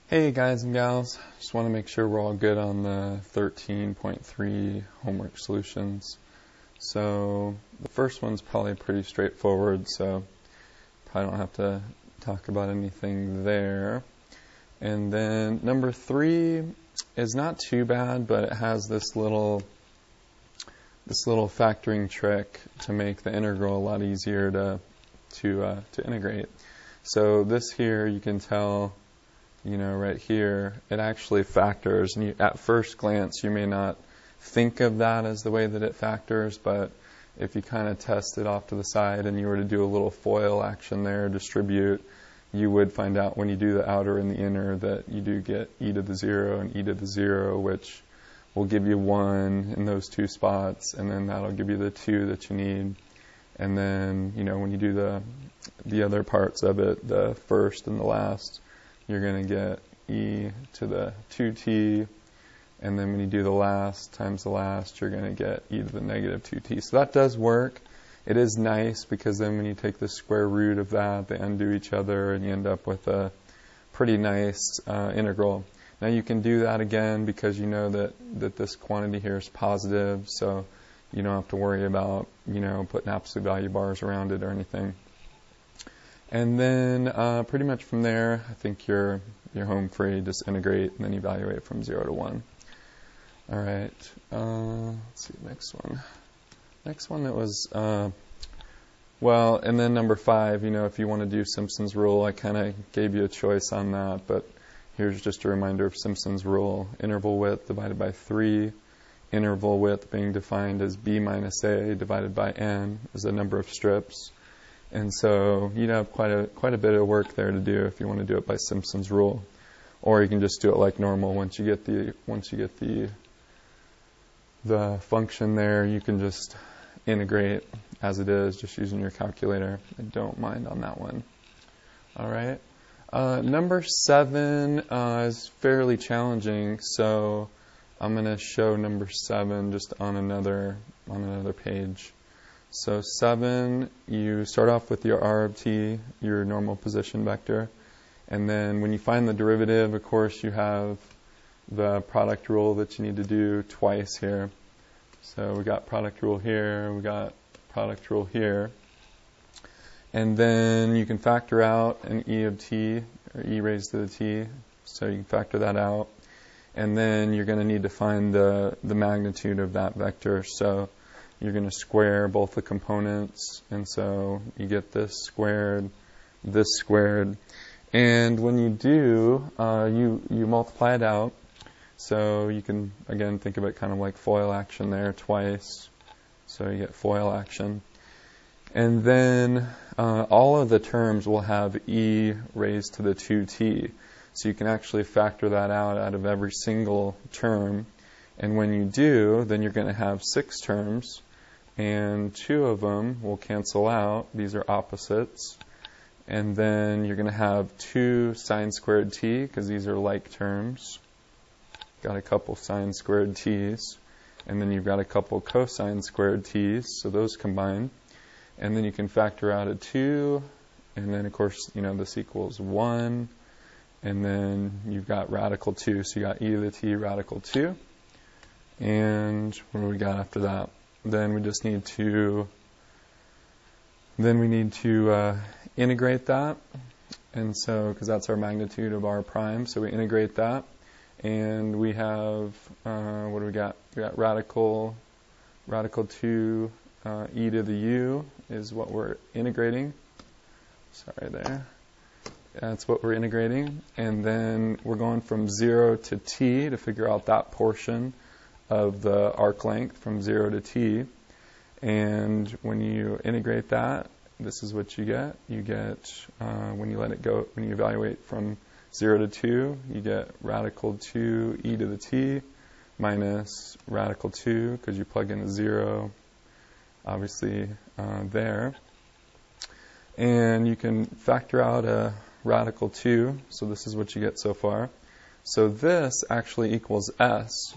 Hey guys and gals, just want to make sure we're all good on the 13.3 homework solutions. So the first one's probably pretty straightforward, so probably don't have to talk about anything there. And then number 3 is not too bad, but it has this little factoring trick to make the integral a lot easier to integrate. So this here, you can tell, right here, it actually factors. And at first glance, you may not think of that as the way that it factors, but if you kind of test it off to the side and you were to do a little FOIL action there, distribute, you would find out when you do the outer and the inner that you do get e to the 0 and e to the 0, which will give you 1 in those two spots, and then that'll give you the 2 that you need. And then, when you do the other parts of it, the first and the last, you're going to get e to the 2t, and then when you do the last times the last, you're going to get e to the negative 2t. So that does work. It is nice because then when you take the square root of that, they undo each other, and you end up with a pretty nice integral. Now you can do that again because you know that this quantity here is positive, so you don't have to worry about putting absolute value bars around it or anything. And then pretty much from there, I think you're home free. Just integrate and then evaluate from 0 to 1. All right. Let's see, next one. Next one that was, and then number 5, if you want to do Simpson's rule, I kind of gave you a choice on that, but here's just a reminder of Simpson's rule. Interval width divided by 3. Interval width being defined as b minus a divided by n is the number of strips. And so you'd have quite a bit of work there to do if you want to do it by Simpson's rule, or you can just do it like normal. Once you get the function there, you can just integrate as it is, just using your calculator. I don't mind on that one. All right. Number 7 is fairly challenging, so I'm going to show number 7 just on another page. So 7, you start off with your r of t, your normal position vector, and then when you find the derivative, of course, you have the product rule that you need to do twice here. So we got product rule here, we got product rule here, and then you can factor out an e of t, or e raised to the t, so you can factor that out, and then you're going to need to find the magnitude of that vector. So you're going to square both the components, and so you get this squared, and when you do, you multiply it out. So you can, again, think of it kind of like FOIL action there twice, so you get FOIL action. And then all of the terms will have e raised to the 2t, so you can actually factor that out of every single term. And when you do, then you're going to have 6 terms, and 2 of them will cancel out. These are opposites. And then you're going to have 2 sine squared t, because these are like terms. Got a couple sine squared t's. And then you've got a couple cosine squared t's, so those combine. And then you can factor out a 2, and then, of course, this equals 1. And then you've got radical 2, so you got e to the t radical 2. And what do we got after that? Then we just need to integrate that, and so because that's our magnitude of r prime, so we integrate that, and we have what do we got? We got radical 2 e to the u is what we're integrating. Sorry there. That's what we're integrating, and then we're going from 0 to t to figure out that portion of the arc length from 0 to t. And when you integrate that, this is what you get. You get, when you evaluate from 0 to 2, you get radical 2 e to the t minus radical 2, because you plug in a 0, obviously, there. And you can factor out a radical 2, so this is what you get so far. So this actually equals s.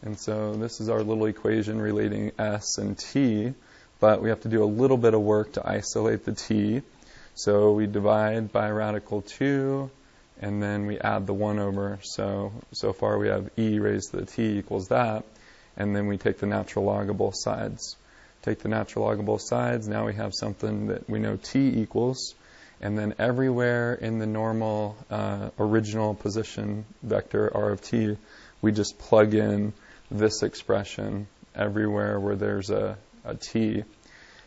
And so this is our little equation relating s and t, but we have to do a little bit of work to isolate the t. So we divide by radical 2, and then we add the 1 over. So far we have e raised to the t equals that, and then we take the natural log of both sides. Take the natural log of both sides, now we have something that we know t equals, and then everywhere in the normal original position vector r of t, we just plug in this expression everywhere where there's a t.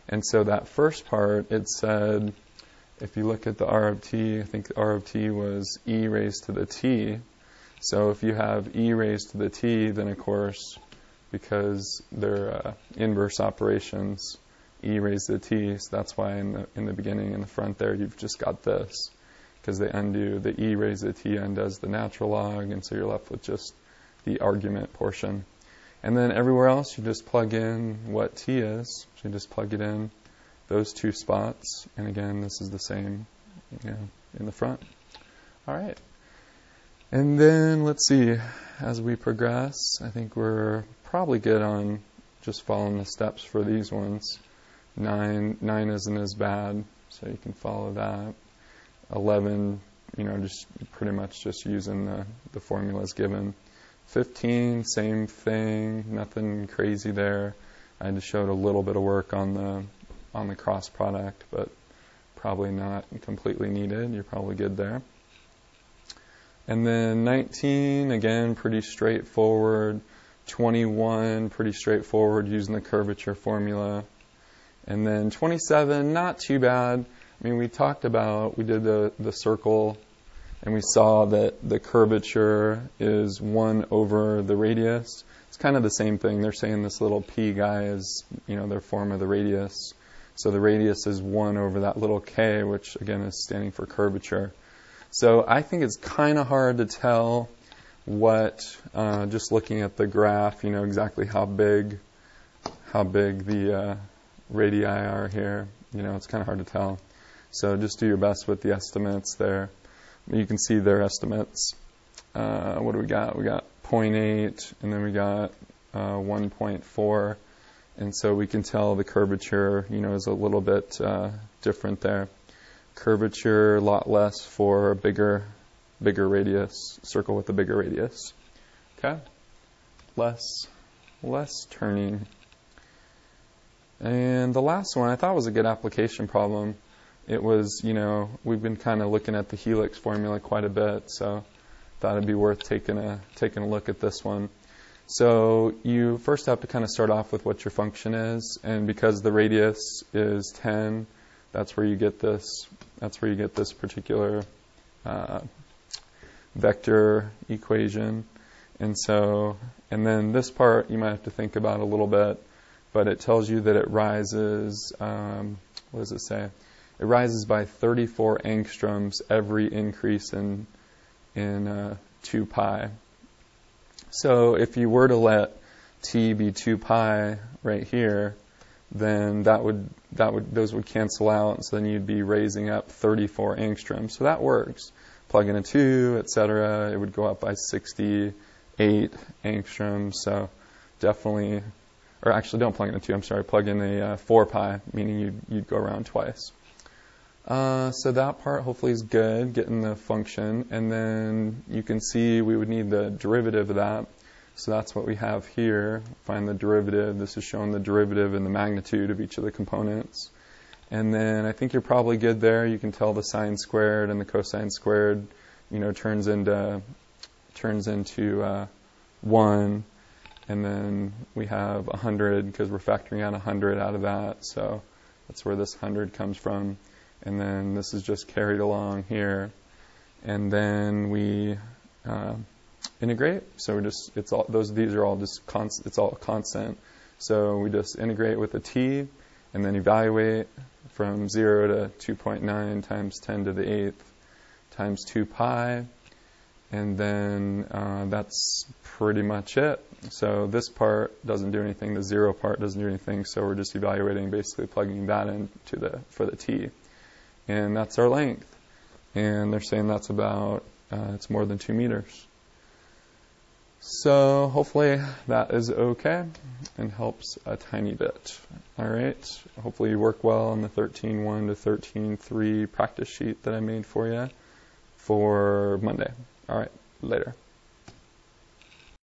And so that first part, it said, if you look at the r of t, I think r of t was e raised to the t. So if you have e raised to the t, then of course, because they're inverse operations, e raised to the t, so that's why in the beginning, in the front there, you've just got this, because they undo, the e raised to the t undoes the natural log, and so you're left with just the argument portion. And then everywhere else, you just plug in what t is, so you just plug it in those two spots, and again, this is the same, in the front. All right. And then, let's see, as we progress, I think we're probably good on just following the steps for these ones. 9 isn't as bad, so you can follow that. 11, just pretty much just using the formulas given. 15, same thing, nothing crazy there. I just showed a little bit of work on the cross product, but probably not completely needed. You're probably good there. And then 19, again, pretty straightforward. 21, pretty straightforward using the curvature formula. And then 27, not too bad. I mean, we did the circle, and we saw that the curvature is 1 over the radius. It's kind of the same thing. They're saying this little p guy is, their form of the radius. So the radius is 1 over that little k, which again is standing for curvature. So I think it's kind of hard to tell what, just looking at the graph, exactly how big the radii are here. It's kind of hard to tell. So just do your best with the estimates there. You can see their estimates. What do we got? We got 0.8, and then we got 1.4. And so we can tell the curvature, is a little bit different there. Curvature, a lot less for a bigger radius, circle with a bigger radius. Okay? Less turning. And the last one I thought was a good application problem. It was, we've been kind of looking at the helix formula quite a bit, so thought it'd be worth taking a look at this one. So you first have to kind of start off with what your function is, and because the radius is 10, that's where you get this particular vector equation. And then this part you might have to think about a little bit, but it tells you that it rises, what does it say? It rises by 34 angstroms every increase in 2 pi. So if you were to let t be 2 pi right here, then those would cancel out, and so then you'd be raising up 34 angstroms. So that works. Plug in a 2, etc., it would go up by 68 angstroms. So definitely, or actually don't plug in a 2, I'm sorry, plug in a 4 pi, meaning you'd go around twice. So that part hopefully is good, getting the function. And then you can see we would need the derivative of that. So that's what we have here. Find the derivative. This is showing the derivative and the magnitude of each of the components. And then I think you're probably good there. You can tell the sine squared and the cosine squared, turns into 1. And then we have 100 because we're factoring out 100 out of that. So that's where this 100 comes from. And then this is just carried along here. And then we integrate. So these are all just constant. It's all constant. So we just integrate with a t, and then evaluate from 0 to 2.9 times 10 to the 8th times 2 pi. And then that's pretty much it. So this part doesn't do anything. The 0 part doesn't do anything. So we're just evaluating, basically plugging that in for the t. And that's our length. And they're saying that's about, it's more than 2 meters. So hopefully that is okay and helps a tiny bit. All right. Hopefully you work well on the 13.1 to 13.3 practice sheet that I made for you. for Monday.